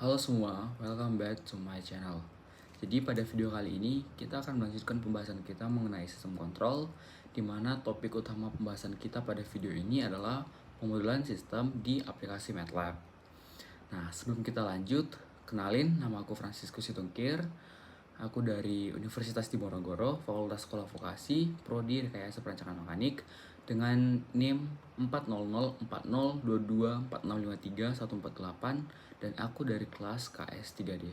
Halo semua, welcome back to my channel. Jadi pada video kali ini kita akan melanjutkan pembahasan kita mengenai sistem kontrol, di mana topik utama pembahasan kita pada video ini adalah pemodelan sistem di aplikasi MATLAB. Nah, sebelum kita lanjut, kenalin, nama aku Francisco Situngkir. Aku dari Universitas Diponegoro, Fakultas Sekolah Vokasi, Prodi Rekayasa Perancangan Mekanik, dengan NIM 40040224653 dan aku dari kelas KS 3D.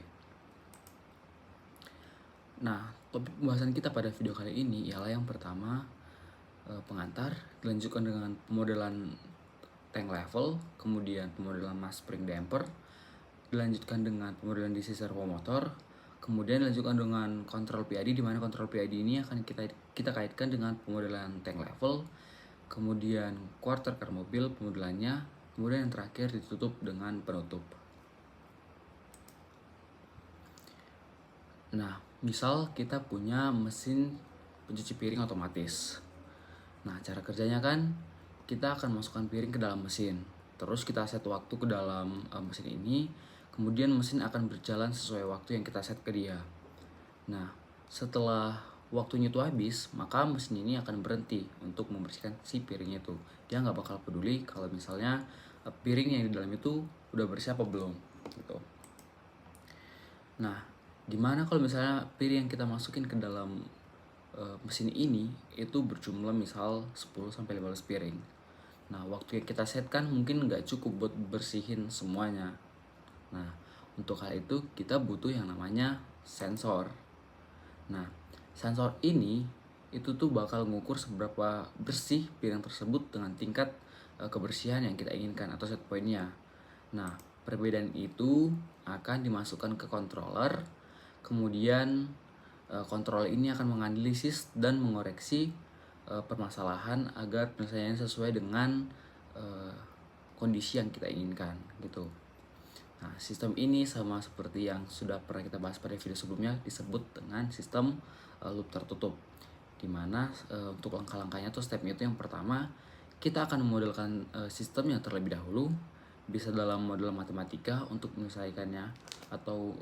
Nah, topik pembahasan kita pada video kali ini ialah yang pertama, pengantar, dilanjutkan dengan pemodelan tank level, kemudian pemodelan mass spring damper, dilanjutkan dengan pemodelan DC servo motor, kemudian dilanjutkan dengan kontrol PID, di mana kontrol PID ini akan kita kaitkan dengan pemodelan tank level, kemudian quarter car mobil pemodelannya, kemudian yang terakhir ditutup dengan penutup. Nah, misal kita punya mesin pencuci piring otomatis. Nah, cara kerjanya kan kita akan masukkan piring ke dalam mesin. Terus kita set waktu ke dalam mesin ini, kemudian mesin akan berjalan sesuai waktu yang kita set ke dia. Nah, setelah waktunya itu habis, maka mesin ini akan berhenti untuk membersihkan si piringnya itu. Dia nggak bakal peduli kalau misalnya piring yang di dalam itu udah bersih apa belum gitu. Nah, gimana kalau misalnya piring yang kita masukin ke dalam mesin ini itu berjumlah misal 10-15 piring. Nah, waktu yang kita set kan mungkin nggak cukup buat bersihin semuanya. Nah, untuk hal itu kita butuh yang namanya sensor. Nah, sensor ini itu tuh bakal mengukur seberapa bersih piring tersebut dengan tingkat kebersihan yang kita inginkan atau set pointnya. Nah, perbedaan itu akan dimasukkan ke controller, kemudian controller ini akan menganalisis dan mengoreksi permasalahan agar penyelesaiannya sesuai dengan kondisi yang kita inginkan gitu. Nah, sistem ini sama seperti yang sudah pernah kita bahas pada video sebelumnya, disebut dengan sistem loop tertutup, dimana untuk langkah-langkahnya atau stepnya itu yang pertama, kita akan memodelkan sistem yang terlebih dahulu, bisa dalam model matematika untuk menyelesaikannya atau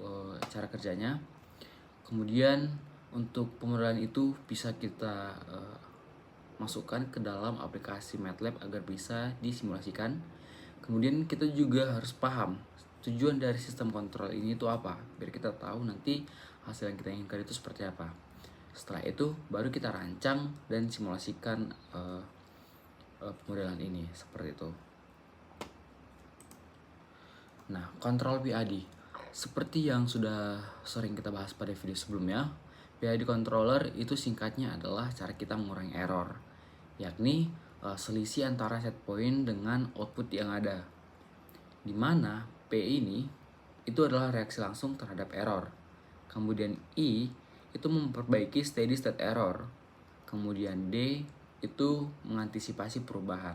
cara kerjanya. Kemudian untuk pemodelan itu bisa kita masukkan ke dalam aplikasi MATLAB agar bisa disimulasikan. Kemudian kita juga harus paham tujuan dari sistem kontrol ini itu apa, biar kita tahu nanti hasil yang kita inginkan itu seperti apa. Setelah itu baru kita rancang dan simulasikan pemodelan ini seperti itu. Nah, kontrol PID seperti yang sudah sering kita bahas pada video sebelumnya, PID controller itu singkatnya adalah cara kita mengurangi error, yakni selisih antara set point dengan output yang ada, dimana P ini itu adalah reaksi langsung terhadap error, kemudian I itu memperbaiki steady state error, kemudian D itu mengantisipasi perubahan.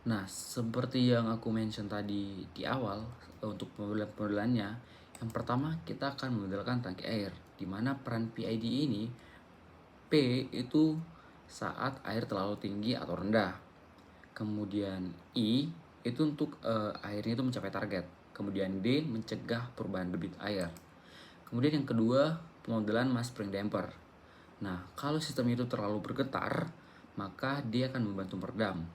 Nah, seperti yang aku mention tadi di awal, untuk pemodelannya, yang pertama kita akan memodelkan tangki air, di mana peran PID ini, P itu saat air terlalu tinggi atau rendah. Kemudian I itu untuk airnya itu mencapai target. Kemudian D mencegah perubahan debit air. Kemudian yang kedua, pemodelan mass spring damper. Nah, kalau sistem itu terlalu bergetar, maka dia akan membantu meredam.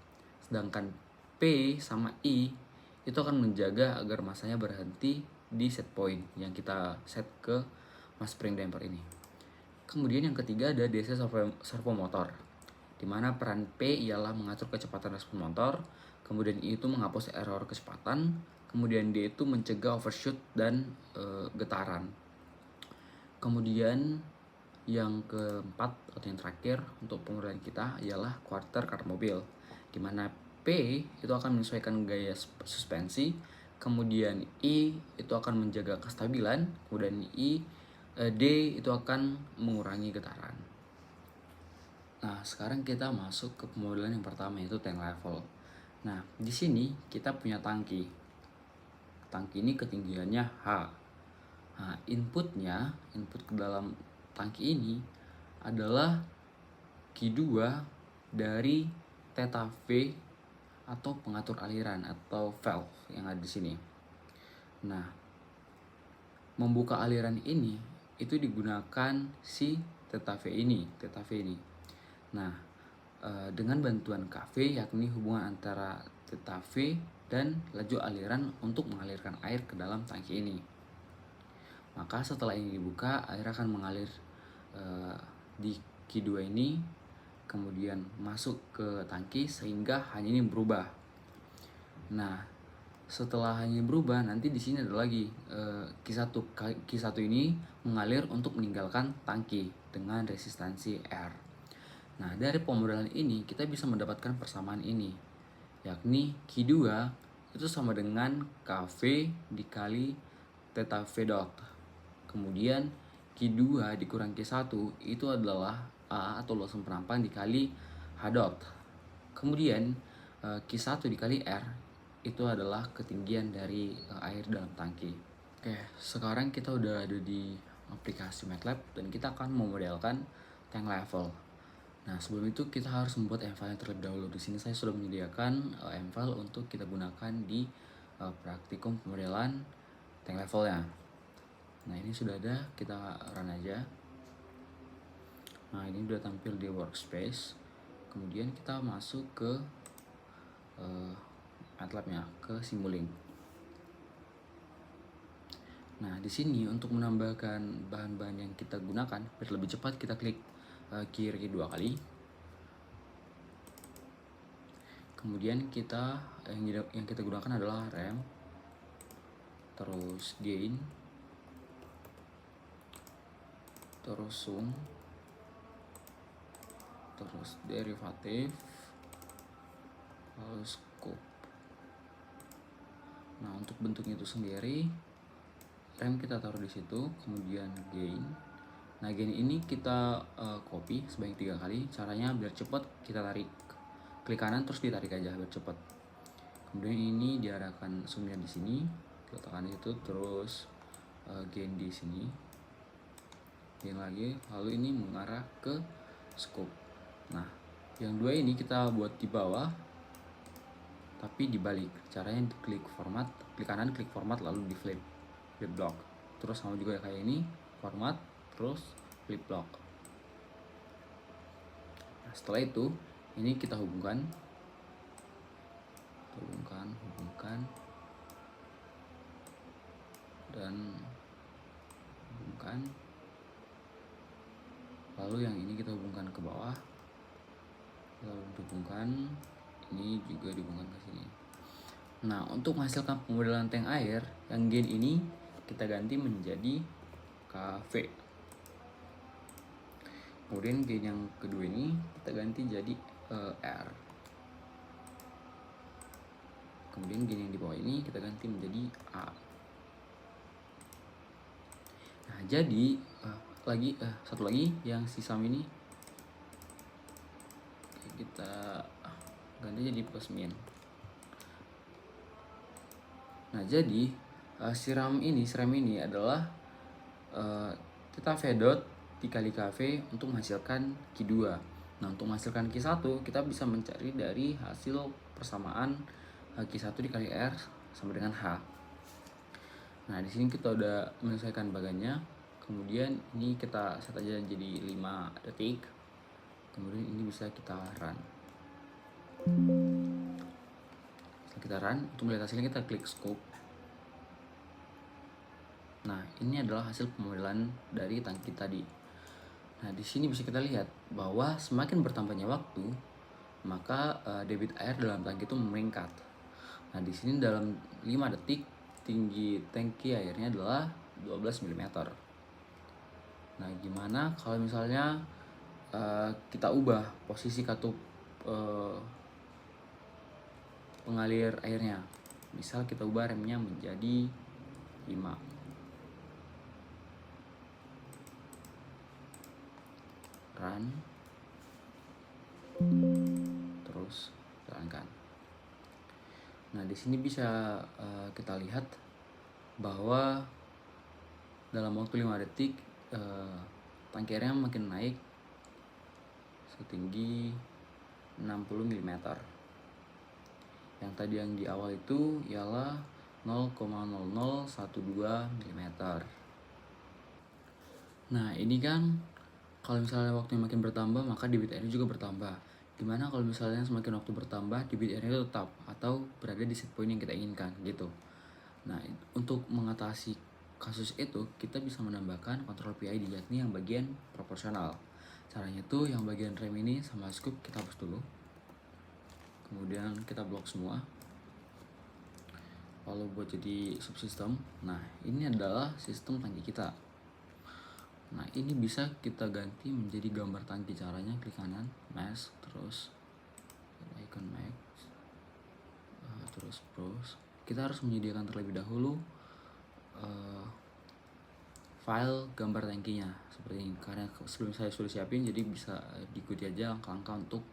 Sedangkan P sama I itu akan menjaga agar masanya berhenti di set point yang kita set ke mass spring damper ini. Kemudian yang ketiga ada DC servo motor, di mana peran P ialah mengatur kecepatan respon motor, kemudian I itu menghapus error kecepatan, kemudian D itu mencegah overshoot dan getaran. Kemudian yang keempat atau yang terakhir untuk pemodelan kita ialah quarter car mobil, di mana P itu akan menyesuaikan gaya suspensi, kemudian I itu akan menjaga kestabilan, kemudian D itu akan mengurangi getaran. Nah, sekarang kita masuk ke pemodelan yang pertama, yaitu tank level. Nah, di sini kita punya tangki. Tangki ini ketinggiannya H. Nah, input ke dalam tangki ini adalah Q2 dari theta V atau pengatur aliran atau valve yang ada di sini. Nah, membuka aliran ini itu digunakan si theta V ini. Nah, dengan bantuan Kv, yakni hubungan antara theta V dan laju aliran untuk mengalirkan air ke dalam tangki ini. Maka setelah ini dibuka, air akan mengalir di Q2 ini, kemudian masuk ke tangki sehingga hanya ini berubah. Nah, setelah hanya berubah, nanti di sini ada lagi Q1 ini mengalir untuk meninggalkan tangki dengan resistansi R. Nah, dari pemodelan ini kita bisa mendapatkan persamaan ini, yakni Q2 itu sama dengan Kv dikali theta V dot. Kemudian Q2 dikurang Q1 itu adalah A atau luasan penampang dikali H dot. Kemudian Q1 dikali R itu adalah ketinggian dari air dalam tangki. Oke, sekarang kita udah ada di aplikasi MATLAB dan kita akan memodelkan tank level. Nah, sebelum itu kita harus membuat M-file terlebih dahulu. Di sini saya sudah menyediakan M-file untuk kita gunakan di praktikum pemodelan tank levelnya. Nah, ini sudah ada, kita run aja. Nah, ini udah tampil di workspace. Kemudian kita masuk ke MATLAB-nya, ke Simulink. Nah, di sini untuk menambahkan bahan-bahan yang kita gunakan biar lebih cepat, kita klik kiri 2 kali. Kemudian yang kita gunakan adalah rem, terus gain, terus sum, terus derivatif, lalu scope. Nah, untuk bentuknya itu sendiri, rem kita taruh di situ, kemudian gain. Nah, gain ini kita copy sebanyak 3 kali. Caranya biar cepat, kita tarik, klik kanan terus ditarik aja biar cepat. Kemudian ini diarahkan sumnya di sini, letakkan itu, terus gain di sini, gain lagi, lalu ini mengarah ke scope. Nah, yang dua ini kita buat di bawah, tapi dibalik. Caranya klik format, klik kanan, klik format, lalu di flip block. Terus sama juga kayak ini, format, terus flip block. Nah, setelah itu ini kita hubungkan, dan hubungkan. Lalu yang ini kita hubungkan ke bawah, lalu dihubungkan, ini juga dihubungkan ke sini. Nah, untuk menghasilkan pemodelan tank air, yang gain ini kita ganti menjadi Kv. Kemudian gain yang kedua ini kita ganti jadi R. Kemudian gain yang di bawah ini kita ganti menjadi A. Nah, jadi satu lagi yang sisa ini kita ganti jadi plus min. Nah, jadi siram ini adalah theta V dot dikali Kv untuk menghasilkan Q2. Nah, untuk menghasilkan Q1 kita bisa mencari dari hasil persamaan Q1 dikali R sama dengan H. Nah, di sini kita udah menyelesaikan bagannya. Kemudian ini kita set aja jadi 5 detik. Kemudian ini bisa kita run. Setelah kita run, untuk melihat hasilnya kita klik scope. Nah, ini adalah hasil pemodelan dari tangki tadi. Nah, di sini bisa kita lihat bahwa semakin bertambahnya waktu, maka debit air dalam tangki itu meningkat. Nah, di sini dalam 5 detik tinggi tangki airnya adalah 12 mm. Nah, gimana kalau misalnya kita ubah posisi katup pengalir airnya? Misal kita ubah remnya menjadi 5. Run, terus jalankan. Nah, di sini bisa kita lihat bahwa dalam waktu 5 detik tangki airnya makin naik setinggi 60 mm. Yang tadi yang di awal itu ialah 0,0012 mm. Nah ini kan kalau misalnya waktunya makin bertambah maka debit airnya juga bertambah. Gimana kalau misalnya semakin waktu bertambah debit airnya tetap atau berada di set point yang kita inginkan gitu. Nah untuk mengatasi kasus itu kita bisa menambahkan kontrol PID yakni yang bagian proporsional. Caranya tuh yang bagian rem ini sama scoop kita hapus dulu, kemudian kita blok semua lalu buat jadi subsistem. Nah ini adalah sistem tangki kita. Nah ini bisa kita ganti menjadi gambar tangki. Caranya klik kanan mask, terus icon mask, terus browse. Kita harus menyediakan terlebih dahulu file gambar tangkinya seperti ini, karena sebelum saya sudah siapin jadi bisa diikuti aja langkah-langkah untuk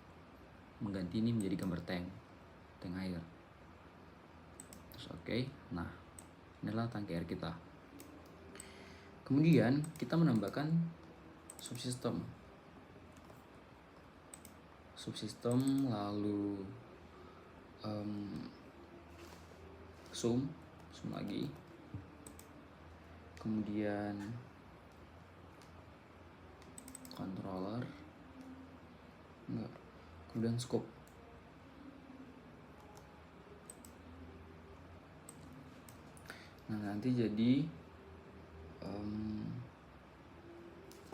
mengganti ini menjadi gambar tank air. Terus oke. Nah inilah tangki air kita. Kemudian kita menambahkan subsistem lalu zoom lagi, kemudian controller kemudian scope. Nah nanti jadi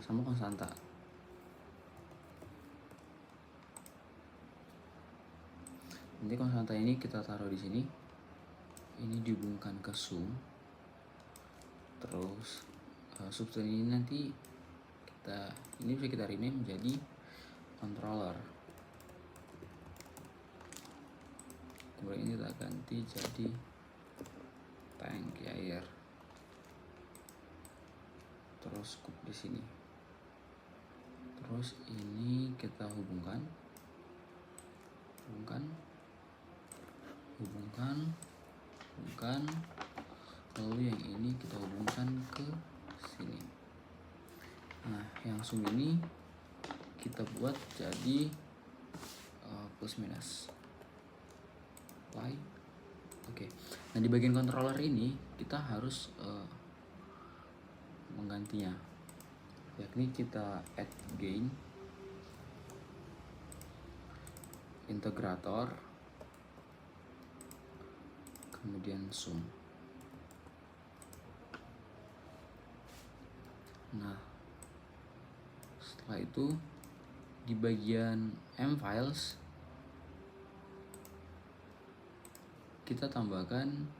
sama konstanta. Nanti konstanta ini kita taruh di sini. Ini dihubungkan ke zoom. Terus subsistem ini nanti ini bisa kita rename menjadi controller. Kemudian ini kita ganti jadi tangki air. Terus scoop di sini. Terus ini kita hubungkan, lalu yang ini kita hubungkan ke sini. Nah yang zoom ini kita buat jadi plus minus apply. Oke. Nah di bagian controller ini kita harus menggantinya, yakni kita add gain, integrator, kemudian zoom. Nah setelah itu di bagian M files kita tambahkan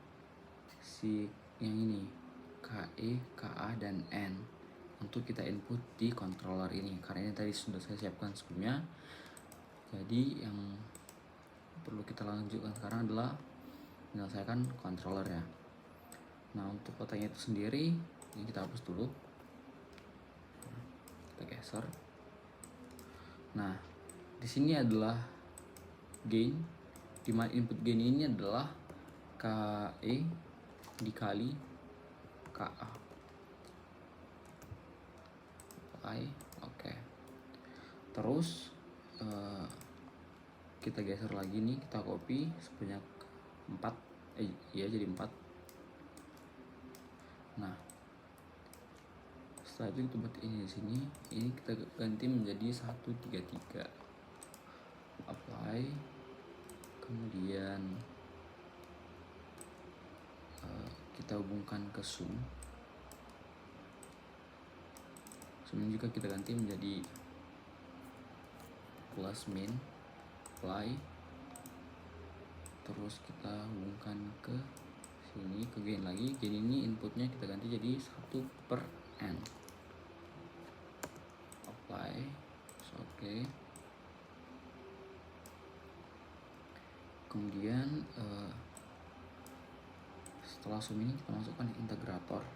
si yang ini KE, KA, dan N untuk kita input di controller ini, karena ini tadi sudah saya siapkan sebelumnya. Jadi yang perlu kita lanjutkan sekarang adalah menyelesaikan controllernya. Nah untuk kotaknya itu sendiri ini kita hapus dulu, kita geser. Nah di sini adalah gain, dimana input gain ini adalah KE dikali KA. Oke. Terus kita geser lagi nih, kita copy sebanyak 4 jadi 4. Nah setelah itu kita buat ini di sini, ini kita ganti menjadi 133, apply, kemudian kita hubungkan ke zoom juga kita ganti menjadi plus min, apply, terus kita hubungkan ke sini, ke gain lagi. Gain ini inputnya kita ganti jadi 1/n, apply, oke. Kemudian setelah zoom ini kita masukkan integrator,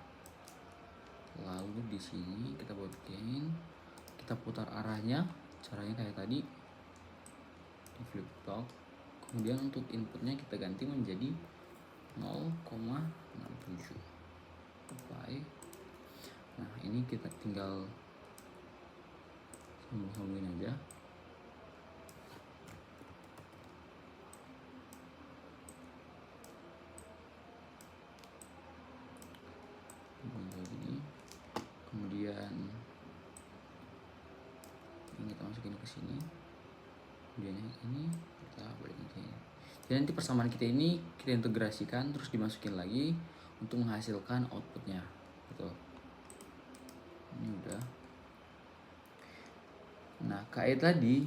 lalu di sini kita buat gain, kita putar arahnya, caranya kayak tadi di flip top. Kemudian untuk inputnya kita ganti menjadi 0,67, apply. Nah ini kita tinggal sambung-sambungin aja. masukin ke sini, kemudian yang ini kita balikin ke sini. Jadi nanti persamaan kita ini kita integrasikan terus dimasukin lagi untuk menghasilkan outputnya gitu. Ini udah. Nah, KE tadi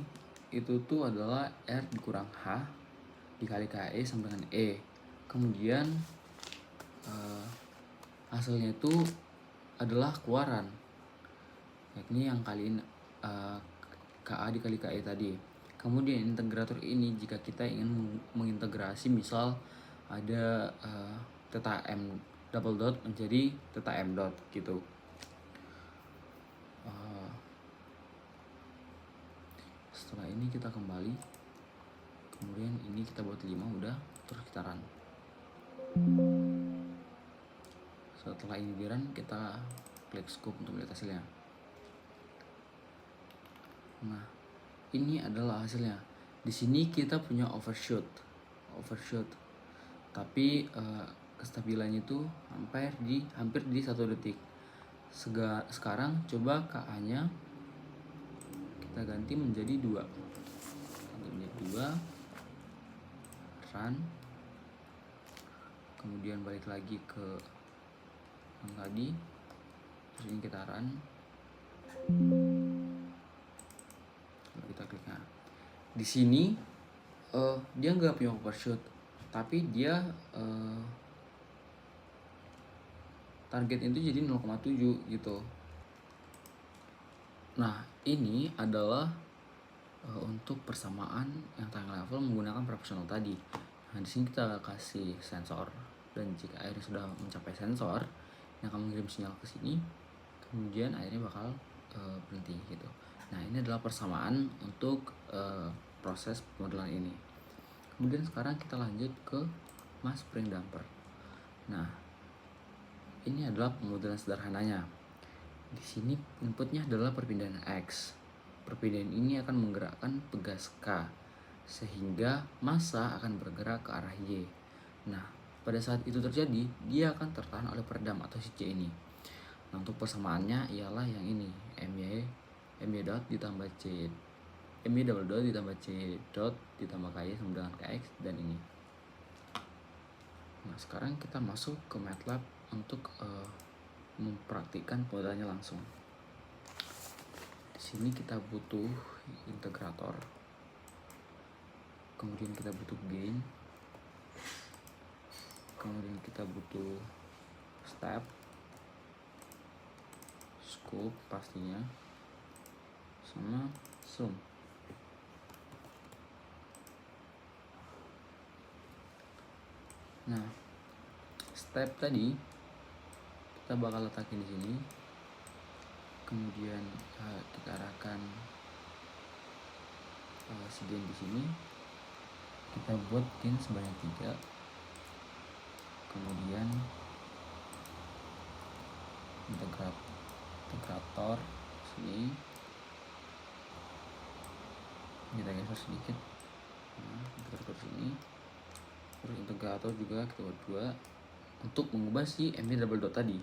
itu tuh adalah R dikurang H dikali KE sama dengan E. Kemudian hasilnya itu adalah keluaran, yakni yang kaliin KA dikali KE tadi. Kemudian integrator ini jika kita ingin mengintegrasi, misal ada theta M double dot menjadi theta M dot gitu. Setelah ini kita kembali, kemudian ini kita buat 5 udah, terus kita run. Setelah ini di run, kita klik scope untuk melihat hasilnya. Nah, ini adalah hasilnya. Di sini kita punya overshoot, tapi kestabilannya itu hampir di 1 detik. Sekarang coba KA-nya kita ganti menjadi 2. Run. Kemudian balik lagi ke yang tadi. Terus ini kita run. Lalu kita klik. Nah, di sini dia nggak punya overshoot, tapi dia target itu jadi 0,7 gitu. Nah, ini adalah untuk persamaan yang time level menggunakan proportional tadi. Nah, di sini kita kasih sensor, dan jika airnya sudah mencapai sensor, yang akan mengirim sinyal ke sini, kemudian airnya bakal berhenti gitu. Nah, ini adalah persamaan untuk proses pemodelan ini. Kemudian sekarang kita lanjut ke mass spring damper. Nah, ini adalah pemodelan sederhananya. Di sini inputnya adalah perpindahan X. Perpindahan ini akan menggerakkan pegas K, sehingga massa akan bergerak ke arah Y. Nah, pada saat itu terjadi, dia akan tertahan oleh peredam atau si C ini. Nah, untuk persamaannya ialah yang ini, MY dot ditambah C, MY double dot ditambah C dot ditambah KY sama dengan KX, dan ini. Nah, sekarang kita masuk ke MATLAB untuk mempraktikkan pemodelannya langsung. Di sini kita butuh integrator, kemudian kita butuh gain, kemudian kita butuh step, scope pastinya, sama zoom. Nah, step tadi kita bakal letakin di sini, kemudian kita arahkan si gain di sini, kita buat gain sebanyak 3, kemudian integrator sini kita geser sedikit. Nah, integrator sini, terus integrator juga kita buat 2 untuk mengubah si MY double dot tadi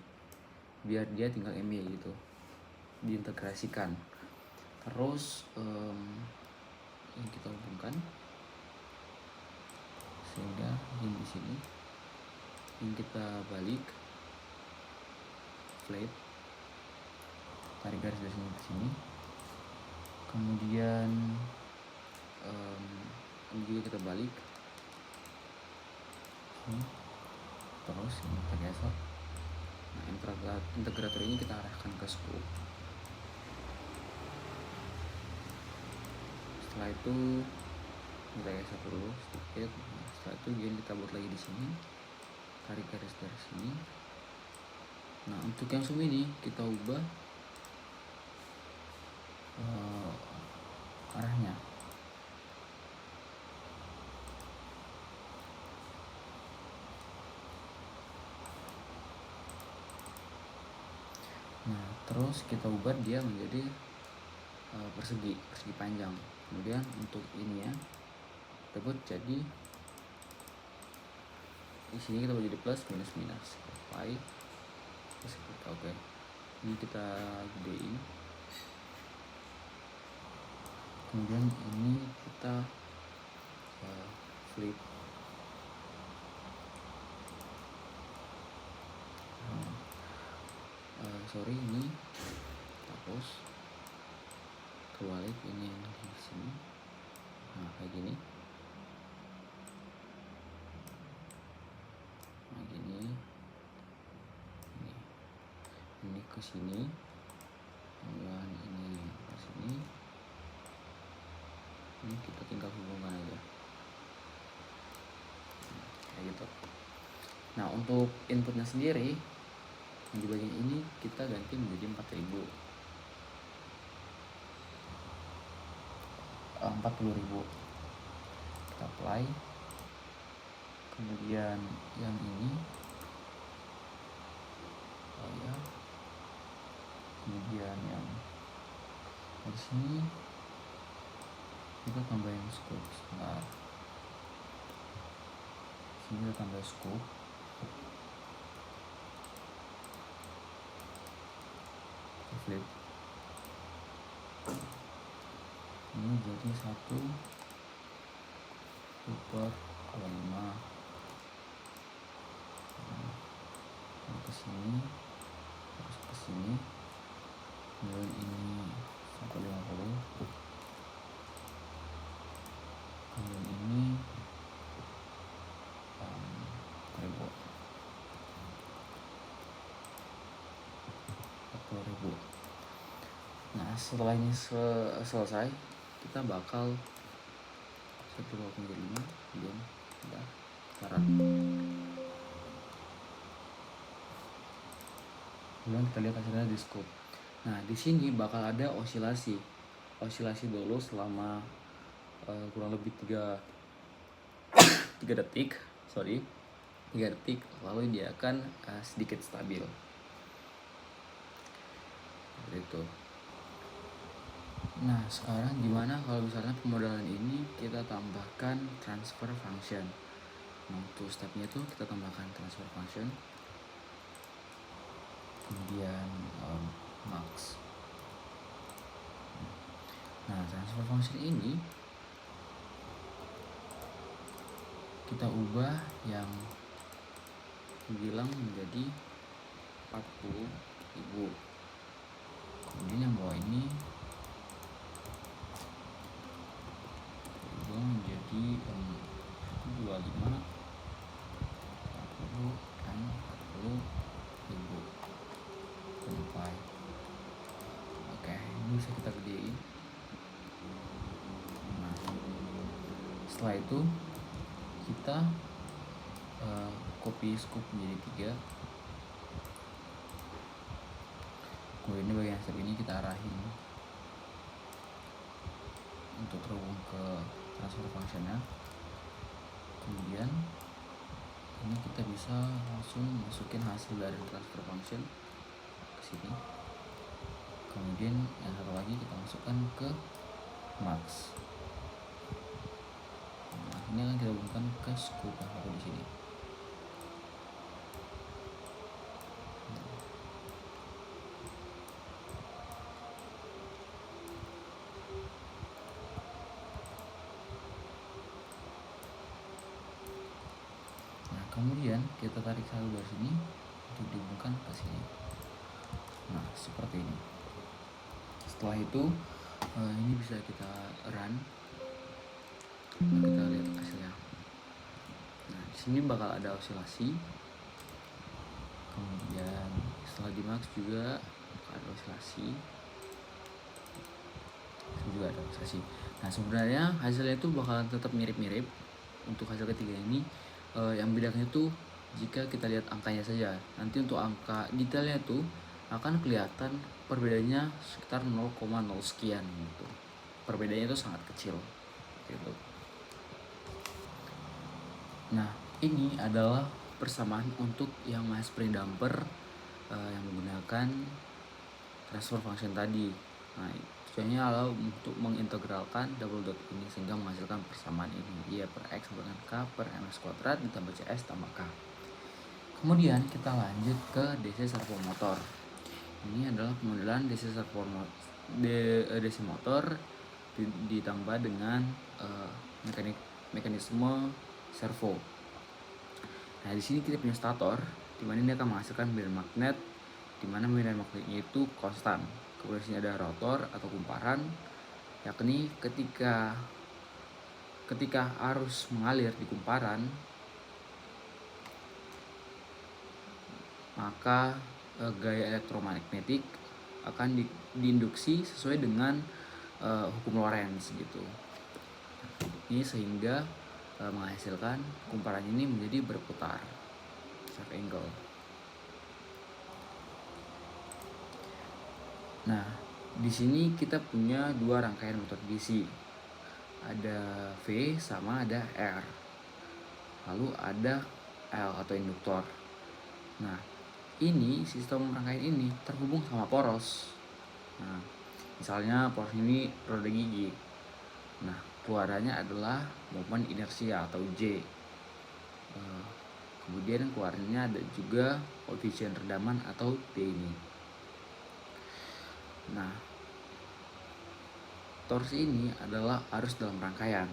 biar dia tinggal MY gitu, diintegrasikan. Terus yang kita hubungkan sehingga ini di sini, yang kita balik plate, tarik garis dari sini ke sini, kemudian ini juga kita balik sini, terus ini kita geser. Nah, integrator ini kita arahkan ke scope. Setelah itu kita geser dulu sedikit. Nah, setelah itu gain kita buat lagi di sini, tarik garis dari sini. Nah, untuk yang zoom ini kita ubah arahnya. Nah, terus kita ubah dia menjadi persegi panjang. Kemudian untuk ini ya, kita buat jadi di sini kita buat jadi plus minus pi, terus oke. Ini kita gedein. Kemudian ini kita flip. Sorry, ini hapus, kebalik ini yang di sini. Nah, kayak gini. Nah, gini. Ini ke sini. Kemudian ini ke sini. Ini kita tinggal hubungkan aja. Kayak gitu. Nah, untuk inputnya sendiri yang di bagian ini kita ganti menjadi 40.000. 40.000. Kita apply. Kemudian yang ini ya. Kemudian yang di sini kita tambahin scope. Sebentar. Sini kita tambah scope. Flip. Ini jadi 1/5. Ke sini, terus ke sini. Kemudian ini 150. Kemudian ini 40.000. Nah, setelah ini selesai, kita bakal 1,5 kemudian udah taruh. Kemudian kita lihat hasilnya di scope. Nah, di sini bakal ada osilasi dulu selama kurang lebih 3 detik, 3 detik, lalu dia akan sedikit stabil. Seperti itu. Nah, sekarang gimana kalau misalnya pemodelan ini kita tambahkan transfer function. Nah, untuk stepnya itu kita tambahkan transfer function, kemudian max. Nah, transfer function ini kita ubah yang bilang menjadi 40.000. Kemudian yang bawah ini ubah menjadi 25, 40, dan 40.000. Sampai. Oke, ini bisa kita gedein. Nah, setelah itu kita copy scope menjadi 3. Kemudian ini bagian step ini kita arahin untuk terhubung ke transfer functionnya. Kemudian ini kita bisa langsung masukin hasil dari transfer function ke sini. Kemudian yang satu lagi kita masukkan ke max. Nah, ini akan kita hubungkan ke scope yang satu di sini. Kemudian kita tarik satu dari sini untuk dihubungkan ke sini. Nah, seperti ini. Setelah itu ini bisa kita run. Nah, kita lihat hasilnya. Nah, di sini bakal ada osilasi. Kemudian setelah di max juga ada osilasi. Nah, sebenarnya hasilnya itu bakalan tetap mirip-mirip. Untuk hasil ketiga ini yang bedanya itu jika kita lihat angkanya saja. Nanti untuk angka detailnya itu akan kelihatan perbedaannya sekitar 0,0 sekian gitu. Perbedaannya itu sangat kecil gitu. Nah, ini adalah persamaan untuk yang mass spring damper yang menggunakan transfer function tadi. Nah, tujuannya adalah untuk mengintegralkan double dot ini sehingga menghasilkan persamaan ini, Y per X dengan K per Mx kuadrat ditambah CS tambah K. Kemudian kita lanjut ke DC servo motor. Ini adalah pemodelan DC servo DC motor ditambah dengan mekanisme servo. Nah, di sini kita punya stator, di mana ini akan menghasilkan medan magnet, di mana medan magnetnya itu konstan. Kemudian sini ada rotor atau kumparan, yakni ketika arus mengalir di kumparan, maka gaya elektromagnetik akan diinduksi sesuai dengan hukum Lorentz gitu. Ini sehingga menghasilkan kumparan ini menjadi berputar, sharp angle. Nah, di sini kita punya dua rangkaian motor DC. Ada V sama ada R. Lalu ada L atau induktor. Nah, ini sistem rangkaian ini terhubung sama poros. Nah, misalnya poros ini roda gigi. Nah, keluarannya adalah momen inersia atau J. Kemudian keluarannya ada juga koefisien redaman atau D ini. Nah, torsi ini adalah arus dalam rangkaian.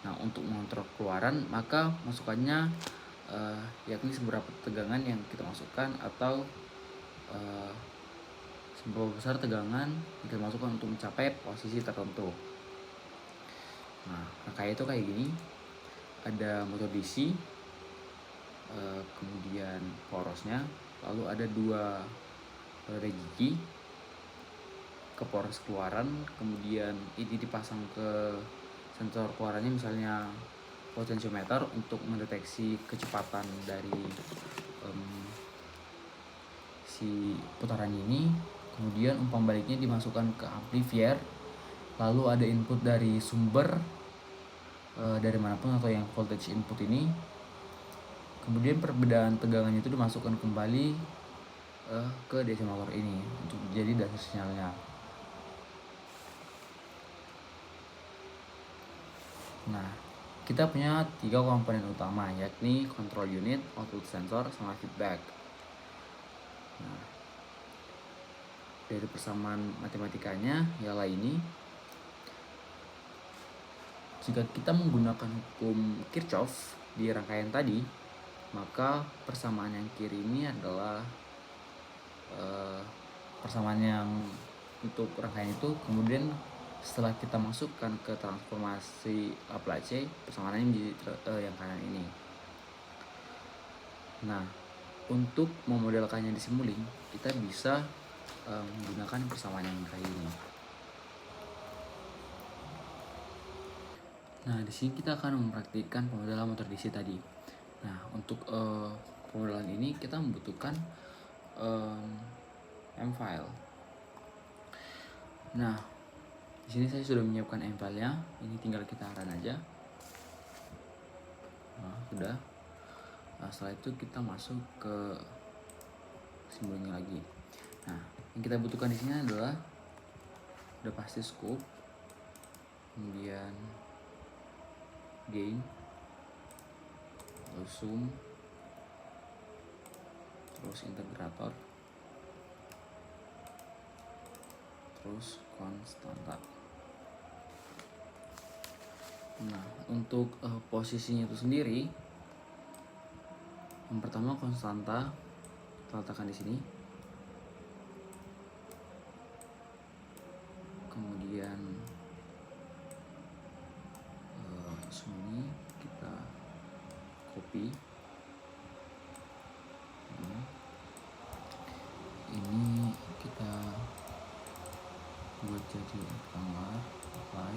Nah, untuk mengontrol keluaran maka masukannya yakni seberapa tegangan yang kita masukkan atau seberapa besar tegangan yang kita masukkan untuk mencapai posisi tertentu. Nah, rangkaian itu kayak gini. Ada motor DC, kemudian porosnya, lalu ada dua roda gigi ke poros keluaran, kemudian ini dipasang ke sensor keluarannya, misalnya potensiometer untuk mendeteksi kecepatan dari si putaran ini. Kemudian umpan baliknya dimasukkan ke amplifier, lalu ada input dari sumber dari manapun atau yang voltage input ini. Kemudian perbedaan tegangannya itu dimasukkan kembali ke DC motor ini untuk jadi dasar sinyalnya. Nah, kita punya 3 komponen utama, yakni control unit, output sensor, sama feedback. Nah, dari persamaan matematikanya ialah ini. Jika kita menggunakan hukum Kirchhoff di rangkaian tadi, maka persamaan yang kiri ini adalah persamaan yang untuk rangkaian itu. Kemudian setelah kita masukkan ke transformasi Laplace, persamaannya menjadi yang kanan ini. Nah, untuk memodelkannya di Simulink, kita bisa menggunakan persamaan yang kayak ini. Nah, di sini kita akan mempraktikkan pemodelan motor DC tadi. Nah, untuk pemodelan ini kita membutuhkan M-file. Nah, di sini saya sudah menyiapkan M-file-nya. Ini tinggal kita run aja. Nah, sudah. Nah, setelah itu kita masuk ke Simulink lagi. Nah, yang kita butuhkan di sini adalah udah pasti scope, kemudian gain, lalu zoom, terus integrator, terus konstanta. Nah, untuk posisinya itu sendiri, yang pertama konstanta kita letakkan di sini. Kemudian sini kita copy. Ini kita buat jadi rectangular, apply.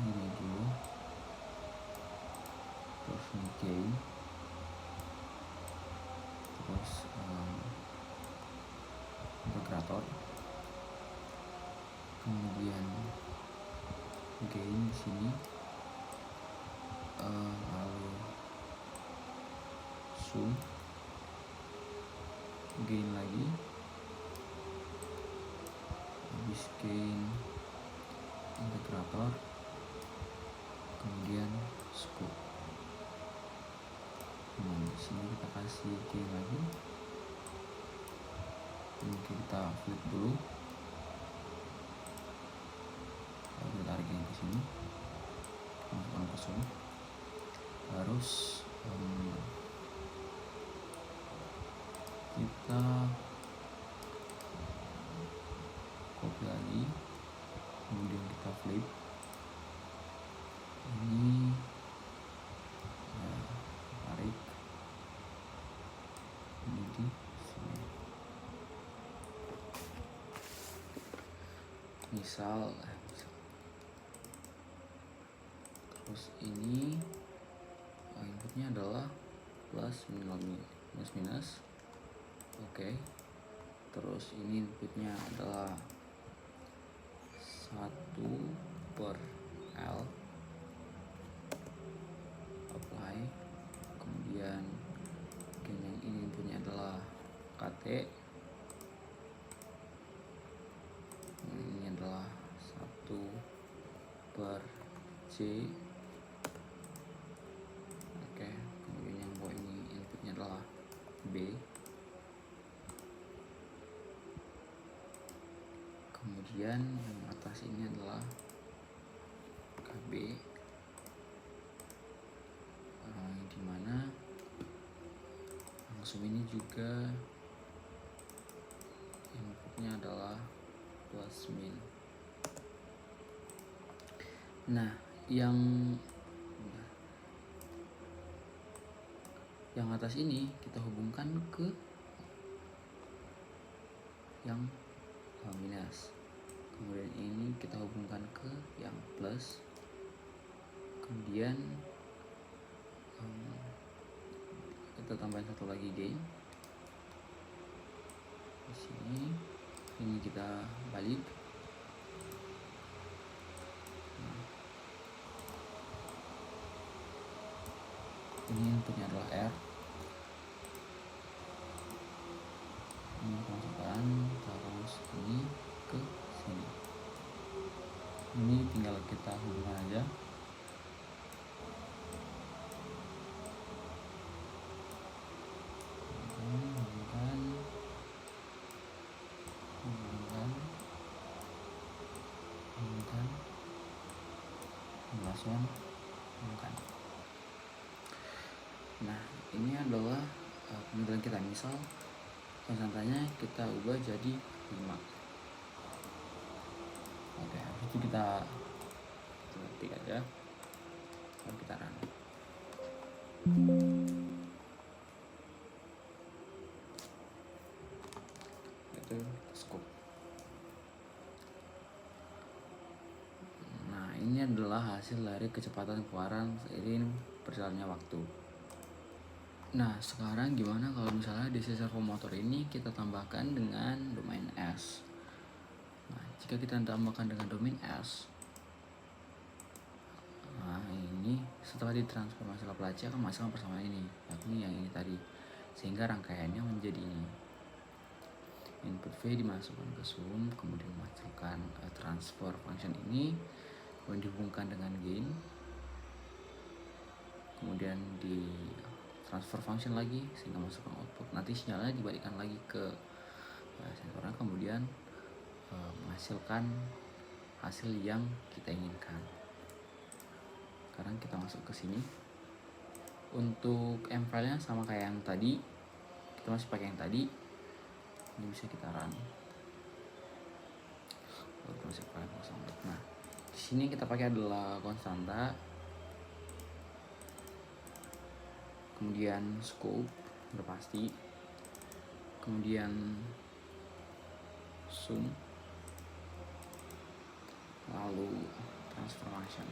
Ini dulu, terus ini gain, terus integrator, kemudian gain di sini, lalu zoom, gain lagi, habis gain integrator, kemudian scope. Nah, di sini kita kasih gain lagi, mungkin kita flip dulu. kita copy lagi, kemudian kita flip ini, tarik ini di sini, misal terus ini inputnya adalah plus minus. Oke. Terus ini inputnya adalah 1/L, apply, kemudian yang ini inputnya adalah KT, ini adalah 1/J. Oke, kemudian yang bawah ini inputnya adalah B, kemudian yang atas ini adalah KB, dimana langsung ini juga inputnya adalah plus min. Nah, yang atas ini kita hubungkan ke yang minus, kemudian ini kita hubungkan ke yang plus, kemudian kita tambahin satu lagi gain di sini, ini kita balik. Ini inputnya adalah R, ini masukkan, terus ini ke sini, ini tinggal kita hubungkan aja. Hubungkan. Nah, ini adalah penentuan kita. Misal konstantanya kita ubah jadi 5. Oke, habis itu kita ketik aja, lalu kita run. Itu scope. Nah, ini adalah hasil dari kecepatan keluaran seiring berjalannya waktu. Nah, sekarang gimana kalau misalnya DC servo motor ini kita tambahkan dengan domain S? Nah, jika kita tambahkan dengan domain S, nah ini setelah ditransformasi Laplace akan menghasilkan persamaan ini, yakni yang ini tadi, sehingga rangkaiannya menjadi ini. Input V dimasukkan ke sum, kemudian menghasilkan transfer function ini, kemudian dihubungkan dengan gain, kemudian di transfer function lagi sehingga masukkan output. Nanti sinyalnya dibalikkan lagi ke sensornya, kemudian menghasilkan hasil yang kita inginkan. Sekarang kita masuk ke sini. Untuk M file-nya sama kayak yang tadi, kita masih pakai yang tadi. Ini bisa kita run. Kita masih pakai kosong. Nah, di sini kita pakai adalah konstanta, kemudian scope udah pasti, kemudian sum, lalu transformation.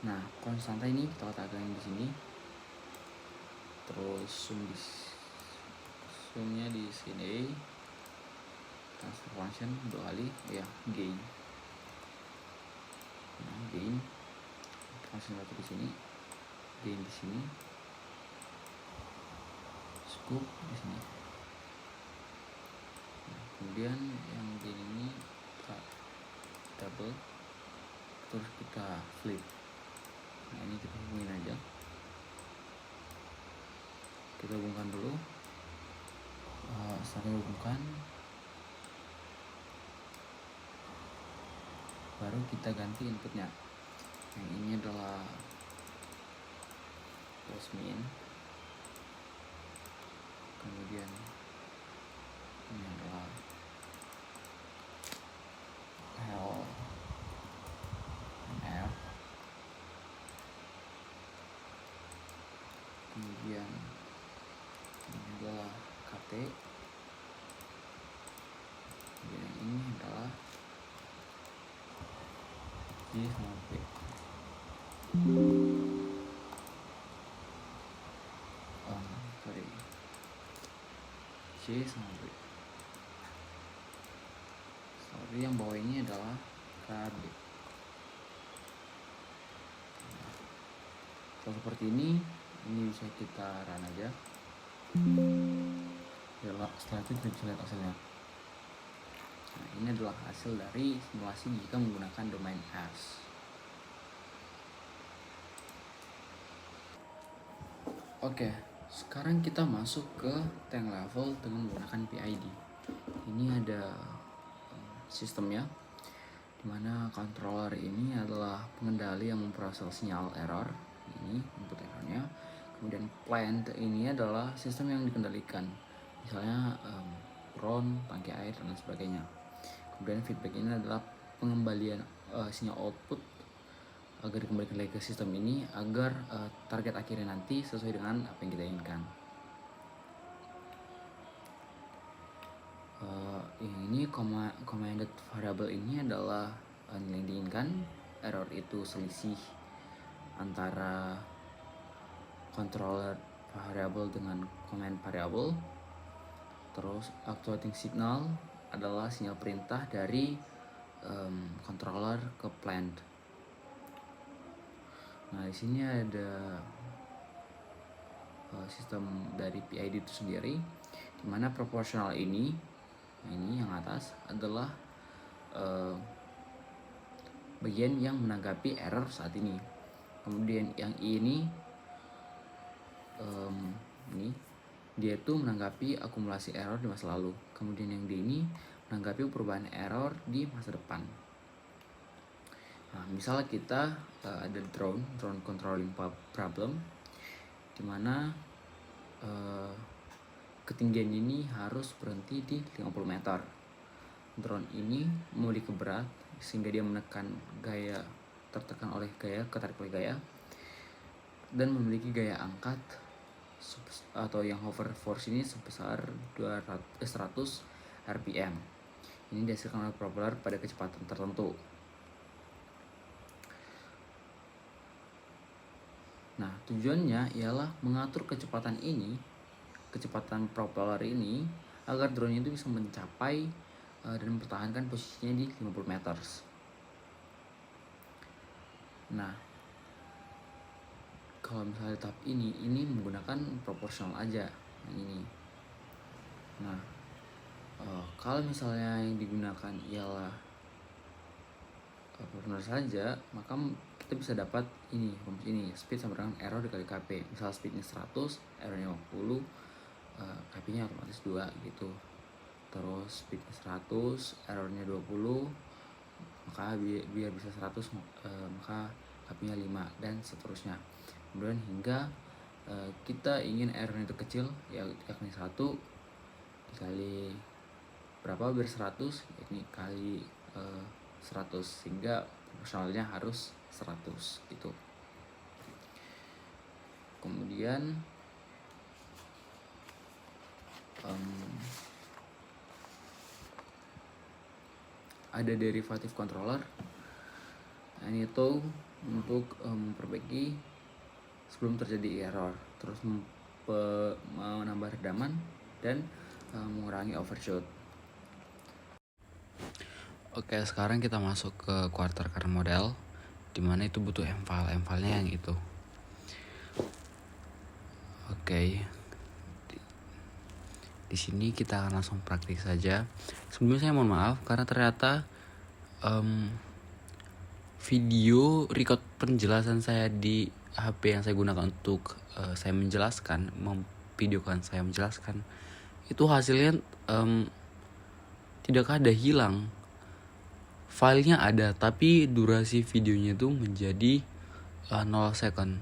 Nah, konstanta ini kita letakkan di sini, terus sumnya di sini, transformation 2 kali, ya gain. Nah, gain langsung satu di sini, gain di sini, scope di sini. Nah, kemudian yang gain ini kita double, terus kita flip. Nah, ini kita hubungin aja, kita hubungkan dulu. Setelah hubungkan, baru kita ganti inputnya. Yang ini adalah plus min, kemudian ini adalah LNF, kemudian ini adalah KT, kemudian ini adalah J sama B. J sama B. Yang bawah ini adalah KB. Kalau seperti ini bisa kita run aja. Setelah itu kita bisa lihat hasilnya. Nah, ini adalah hasil dari simulasi jika menggunakan domain S. Oke, sekarang kita masuk ke tank level dengan menggunakan PID. Ini ada sistemnya, dimana controller ini adalah pengendali yang memproses sinyal error, ini input errornya. Kemudian plant ini adalah sistem yang dikendalikan, misalnya drone, tangki air, dan sebagainya. Kemudian feedback ini adalah pengembalian sinyal output agar dikembalikan lagi ke sistem ini agar target akhirnya nanti sesuai dengan apa yang kita inginkan. Ini commanded variable ini adalah nilai yang diinginkan. Error itu selisih antara controller variable dengan command variable. Terus actuating signal adalah sinyal perintah dari controller ke plant. Nah, di sini ada sistem dari PID itu sendiri, dimana proporsional ini yang atas adalah bagian yang menanggapi error saat ini. Kemudian yang ini dia itu menanggapi akumulasi error di masa lalu. Kemudian yang D ini menanggapi perubahan error di masa depan. Nah, misalnya kita ada drone controlling problem, dimana ketinggian ini harus berhenti di 50 meter. Drone ini memiliki berat sehingga dia tertekan oleh gaya, ketarik oleh gaya, dan memiliki gaya angkat atau yang hover force ini sebesar 100 rpm. Ini dihasilkan oleh propeller pada kecepatan tertentu. Nah, tujuannya ialah mengatur kecepatan propeller ini agar drone itu bisa mencapai dan mempertahankan posisinya di 50 meter. Nah, kalau misalnya tahap ini menggunakan proporsional aja ini. Nah, kalau misalnya yang digunakan ialah proporsional saja, maka kita bisa dapat rumus ini, speed sama dengan error dikali KP. Misal speednya 100, errornya 50, KP nya otomatis 2 gitu. Terus speednya 100, errornya 20, maka biar bisa 100 maka KP nya 5, dan seterusnya. Kemudian hingga kita ingin errornya itu kecil, yakni 1 dikali berapa biar 100, yakni kali 100, sehingga proporsionalnya harus 100 gitu. Kemudian ada derivative controller. Nah, ini itu untuk memperbaiki sebelum terjadi error, terus menambah redaman dan mengurangi overshoot. Oke, sekarang kita masuk ke quarter kernel model, dimana itu butuh M-file-nya yang itu. Oke, di sini kita akan langsung praktik saja. Sebelumnya saya mohon maaf karena ternyata video record penjelasan saya di HP yang saya gunakan untuk saya menjelaskan, memvideokan saya menjelaskan, itu hasilnya tidak ada hilang. Filenya ada, tapi durasi videonya itu menjadi 0 second.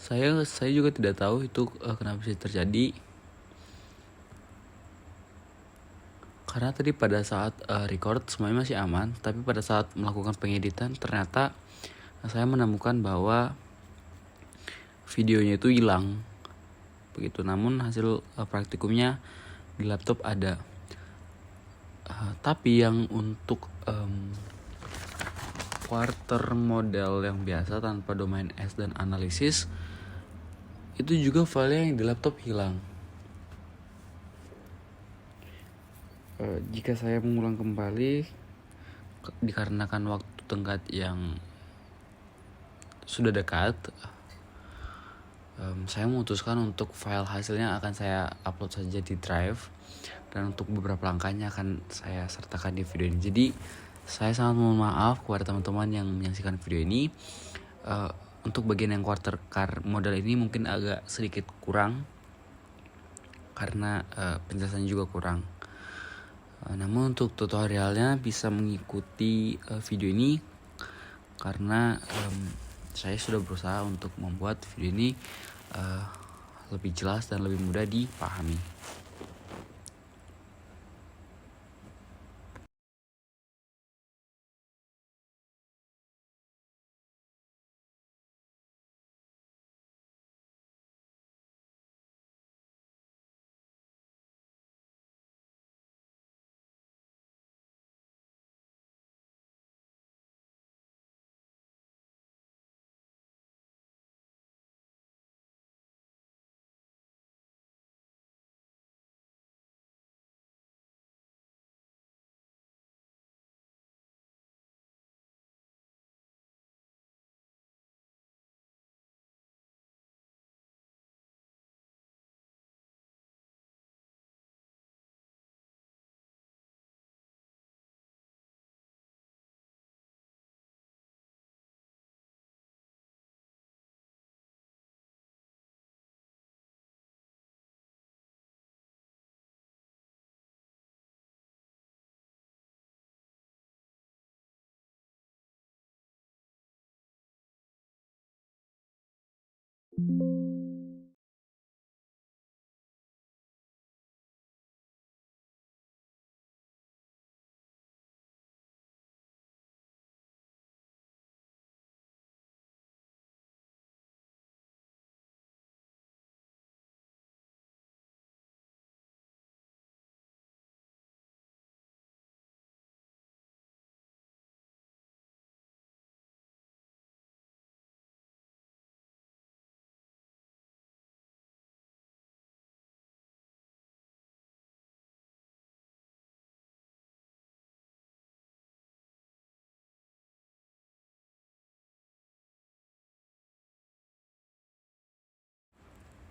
Saya juga tidak tahu itu kenapa bisa terjadi. Karena tadi pada saat record semuanya masih aman, tapi pada saat melakukan pengeditan ternyata saya menemukan bahwa videonya itu hilang. Begitu. Namun hasil praktikumnya di laptop ada. Tapi yang untuk quarter model yang biasa tanpa domain S dan analisis itu juga file yang di laptop hilang. Jika saya mengulang kembali dikarenakan waktu tenggat yang sudah dekat, saya memutuskan untuk file hasilnya akan saya upload saja di drive, dan untuk beberapa langkahnya akan saya sertakan di video ini. Jadi saya sangat mohon maaf kepada teman-teman yang menyaksikan video ini. Untuk bagian yang quarter car model ini mungkin agak sedikit kurang karena penjelasannya juga kurang. Namun untuk tutorialnya bisa mengikuti video ini karena saya sudah berusaha untuk membuat video ini lebih jelas dan lebih mudah dipahami.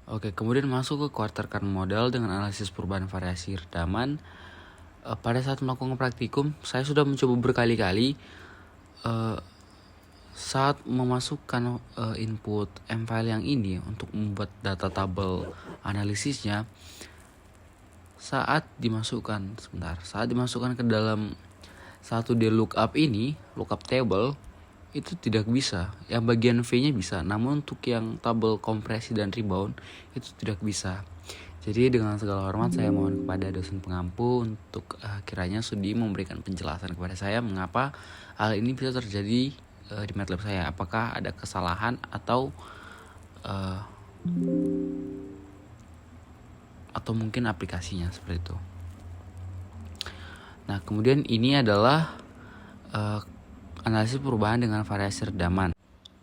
Oke, kemudian masuk ke quarter car model dengan analisis perubahan variasi redaman. Pada saat melakukan praktikum, saya sudah mencoba berkali-kali saat memasukkan input M-file yang ini untuk membuat data tabel analisisnya. Saat dimasukkan ke dalam satu D lookup ini, lookup table, itu tidak bisa. Yang bagian V-nya bisa, namun untuk yang tabel kompresi dan rebound itu tidak bisa. Jadi dengan segala hormat saya mohon kepada dosen pengampu untuk kiranya sudi memberikan penjelasan kepada saya mengapa hal ini bisa terjadi di MATLAB saya. Apakah ada kesalahan atau mungkin aplikasinya seperti itu. Nah, kemudian ini adalah analisis perubahan dengan variasi redaman.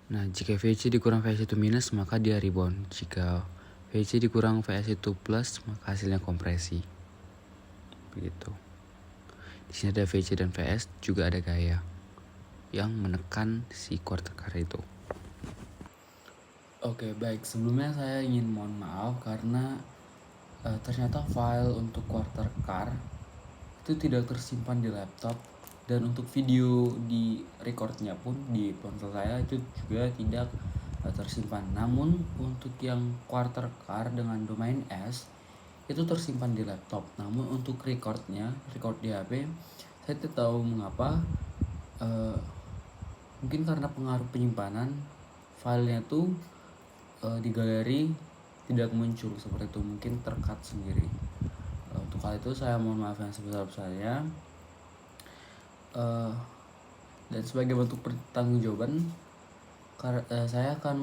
Nah, jika VC dikurang VC1 minus maka dia rebound. Jika VC dikurang VC1 plus maka hasilnya kompresi. Begitu. Di sini ada VC dan VS, juga ada gaya yang menekan si quarter car itu. Oke, baik. Sebelumnya saya ingin mohon maaf karena ternyata file untuk quarter car itu tidak tersimpan di laptop. Dan untuk video di recordnya pun di ponsel saya itu juga tidak tersimpan. Namun untuk yang quarter car dengan domain S itu tersimpan di laptop. Namun untuk record di HP saya tidak tahu mengapa. Mungkin karena pengaruh penyimpanan filenya tuh di galeri tidak muncul seperti itu, mungkin terkat sendiri. Untuk hal itu saya mohon maaf yang sebesar-besarnya. Dan sebagai bentuk pertanggungjawaban, saya akan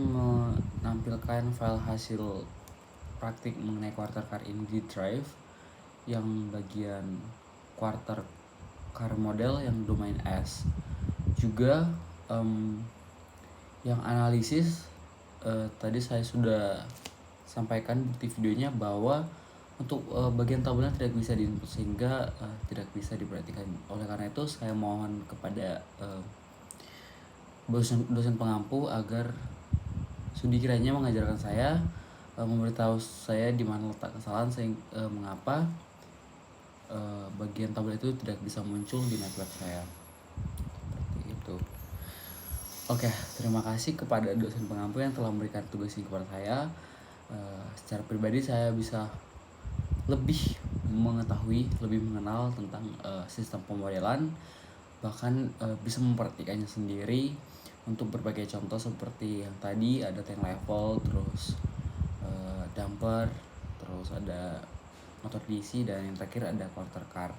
menampilkan file hasil praktik mengenai quarter car ini di Drive, yang bagian quarter car model yang domain S. Juga yang analisis tadi saya sudah sampaikan bukti videonya bahwa untuk bagian tabulan tidak bisa diinput sehingga tidak bisa diperhatikan. Oleh karena itu saya mohon kepada dosen pengampu agar sudi kiranya mengajarkan saya, memberitahu saya di mana letak kesalahan sehingga mengapa bagian tabel itu tidak bisa muncul di MATLAB saya. Seperti itu. Oke, terima kasih kepada dosen pengampu yang telah memberikan tugas ini kepada saya. Secara pribadi saya bisa lebih mengetahui, lebih mengenal tentang sistem pemodelan, bahkan bisa memperhatikannya sendiri untuk berbagai contoh seperti yang tadi ada tank level, terus damper, terus ada motor DC, dan yang terakhir ada quarter car.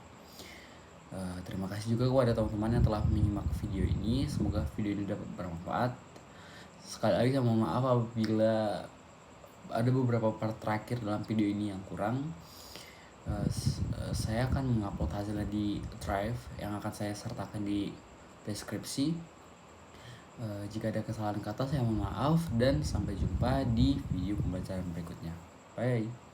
Terima kasih juga kepada teman-teman yang telah menyimak video ini. Semoga video ini dapat bermanfaat. Sekali lagi saya mohon maaf apabila ada beberapa part terakhir dalam video ini yang kurang. Saya akan mengupload hasilnya di Drive yang akan saya sertakan di deskripsi. Jika ada kesalahan kata saya mohon maaf, dan sampai jumpa di video pembelajaran berikutnya. Bye.